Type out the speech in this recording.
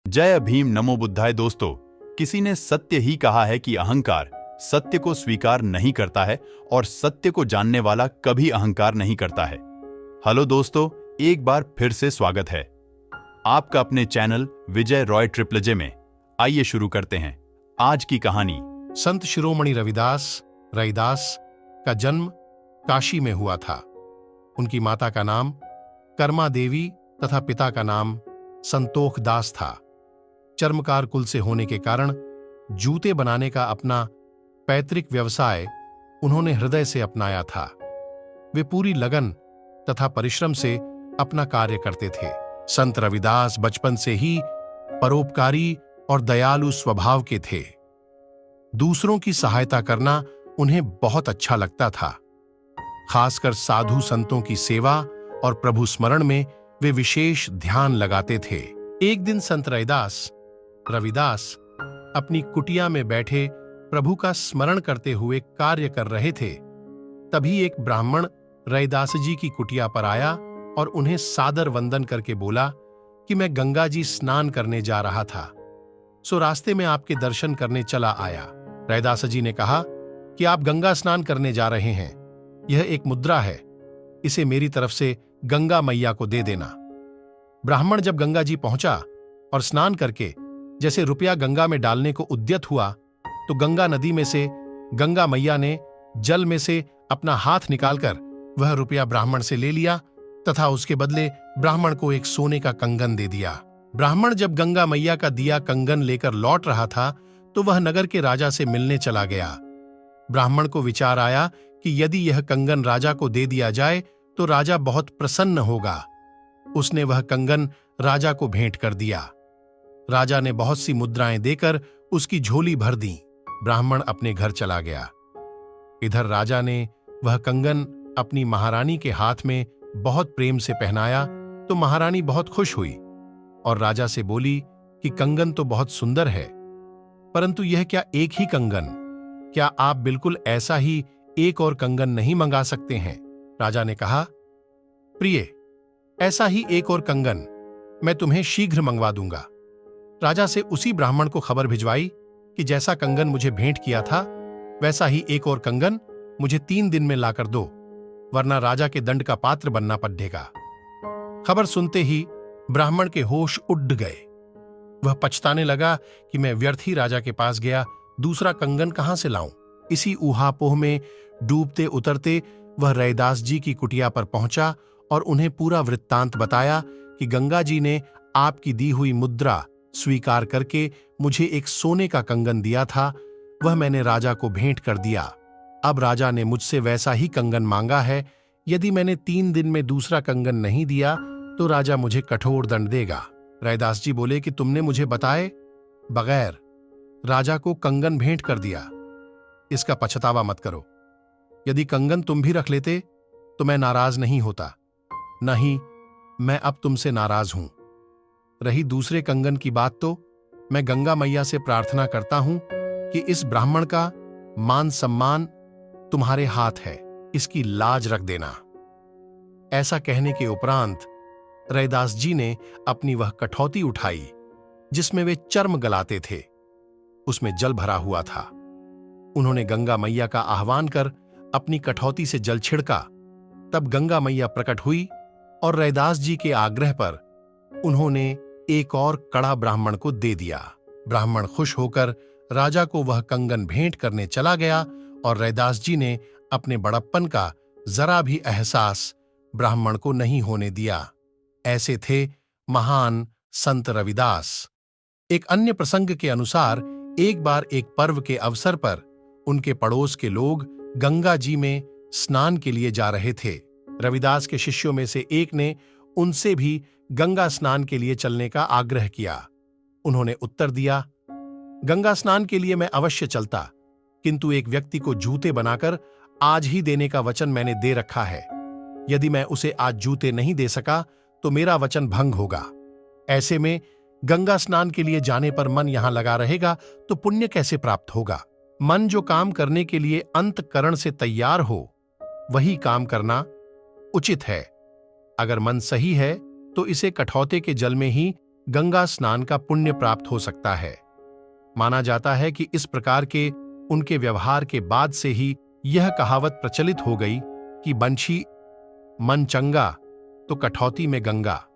जय भीम नमो बुद्धाय। दोस्तों, किसी ने सत्य ही कहा है कि अहंकार सत्य को स्वीकार नहीं करता है और सत्य को जानने वाला कभी अहंकार नहीं करता है। हेलो दोस्तों, एक बार फिर से स्वागत है आपका अपने चैनल विजय रॉय ट्रिपल जे में। आइए शुरू करते हैं आज की कहानी। संत शिरोमणि रविदास का जन्म काशी में हुआ था। उनकी माता का नाम कर्मा देवी तथा पिता का नाम संतोख दास था। चर्मकार कुल से होने के कारण जूते बनाने का अपना पैतृक व्यवसाय उन्होंने हृदय से अपनाया था। वे पूरी लगन तथा परिश्रम से अपना कार्य करते थे। संत रविदास बचपन से ही परोपकारी और दयालु स्वभाव के थे। दूसरों की सहायता करना उन्हें बहुत अच्छा लगता था। खासकर साधु संतों की सेवा और प्रभु स्मरण में वे विशेष ध्यान लगाते थे। एक दिन संत रविदास अपनी कुटिया में बैठे प्रभु का स्मरण करते हुए कार्य कर रहे थे। तभी एक ब्राह्मण रविदास जी की कुटिया पर आया और उन्हें सादर वंदन करके बोला कि मैं गंगा जी स्नान करने जा रहा था, सो रास्ते में आपके दर्शन करने चला आया। रविदास जी ने कहा कि आप गंगा स्नान करने जा रहे हैं, यह एक मुद्रा है, इसे मेरी तरफ से गंगा मैया को दे देना। ब्राह्मण जब गंगा जी पहुंचा और स्नान करके जैसे रुपया गंगा में डालने को उद्यत हुआ, तो गंगा नदी में से गंगा मैया ने जल में से अपना हाथ निकालकर वह रुपया ब्राह्मण से ले लिया तथा उसके बदले ब्राह्मण को एक सोने का कंगन दे दिया। ब्राह्मण जब गंगा मैया का दिया कंगन लेकर लौट रहा था, तो वह नगर के राजा से मिलने चला गया। ब्राह्मण को विचार आया कि यदि यह कंगन राजा को दे दिया जाए तो राजा बहुत प्रसन्न होगा। उसने वह कंगन राजा को भेंट कर दिया। राजा ने बहुत सी मुद्राएं देकर उसकी झोली भर दी। ब्राह्मण अपने घर चला गया। इधर राजा ने वह कंगन अपनी महारानी के हाथ में बहुत प्रेम से पहनाया, तो महारानी बहुत खुश हुई और राजा से बोली कि कंगन तो बहुत सुंदर है, परंतु यह क्या एक ही कंगन? क्या आप बिल्कुल ऐसा ही एक और कंगन नहीं मंगा सकते हैं? राजा ने कहा, प्रिय, ऐसा ही एक और कंगन मैं तुम्हें शीघ्र मंगवा दूंगा। राजा से उसी ब्राह्मण को खबर भिजवाई कि जैसा कंगन मुझे भेंट किया था, वैसा ही एक और कंगन मुझे 3 दिन में लाकर दो, वरना राजा के दंड का पात्र बनना पड़ेगा। खबर सुनते ही ब्राह्मण के होश उड़ गए। वह पछताने लगा कि मैं व्यर्थ ही राजा के पास गया, दूसरा कंगन कहां से लाऊं। इसी ऊहापोह में डूबते उतरते वह रविदास जी की कुटिया पर पहुंचा और उन्हें पूरा वृत्तांत बताया कि गंगा जी ने आपकी दी हुई मुद्रा स्वीकार करके मुझे एक सोने का कंगन दिया था, वह मैंने राजा को भेंट कर दिया। अब राजा ने मुझसे वैसा ही कंगन मांगा है। यदि मैंने 3 दिन में दूसरा कंगन नहीं दिया तो राजा मुझे कठोर दंड देगा। रविदास जी बोले कि तुमने मुझे बताए बगैर राजा को कंगन भेंट कर दिया, इसका पछतावा मत करो। यदि कंगन तुम भी रख लेते तो मैं नाराज नहीं होता, नहीं मैं अब तुमसे नाराज हूं। रही दूसरे कंगन की बात, तो मैं गंगा मैया से प्रार्थना करता हूं कि इस ब्राह्मण का मान सम्मान तुम्हारे हाथ है, इसकी लाज रख देना। ऐसा कहने के उपरांत रविदास जी ने अपनी वह कठौती उठाई जिसमें वे चर्म गलाते थे, उसमें जल भरा हुआ था। उन्होंने गंगा मैया का आह्वान कर अपनी कठौती से जल छिड़का। तब गंगा मैया प्रकट हुई और रविदास जी के आग्रह पर उन्होंने एक और कड़ा ब्राह्मण को दे दिया। ब्राह्मण खुश होकर राजा को वह कंगन भेंट करने चला गया और रविदास जी ने अपने बड़प्पन का जरा भी एहसास ब्राह्मण को नहीं होने दिया। ऐसे थे महान संत रविदास। एक अन्य प्रसंग के अनुसार एक बार एक पर्व के अवसर पर उनके पड़ोस के लोग गंगा जी में स्नान के लिए जा रहे थे। रविदास के शिष्यों में से एक ने उनसे भी गंगा स्नान के लिए चलने का आग्रह किया। उन्होंने उत्तर दिया, गंगा स्नान के लिए मैं अवश्य चलता, किंतु एक व्यक्ति को जूते बनाकर आज ही देने का वचन मैंने दे रखा है। यदि मैं उसे आज जूते नहीं दे सका तो मेरा वचन भंग होगा। ऐसे में गंगा स्नान के लिए जाने पर मन यहां लगा रहेगा तो पुण्य कैसे प्राप्त होगा? मन जो काम करने के लिए अंतःकरण से तैयार हो, वही काम करना उचित है। अगर मन सही है तो इसे कठौते के जल में ही गंगा स्नान का पुण्य प्राप्त हो सकता है। माना जाता है कि इस प्रकार के उनके व्यवहार के बाद से ही यह कहावत प्रचलित हो गई कि बंशी मन चंगा तो कठौती में गंगा।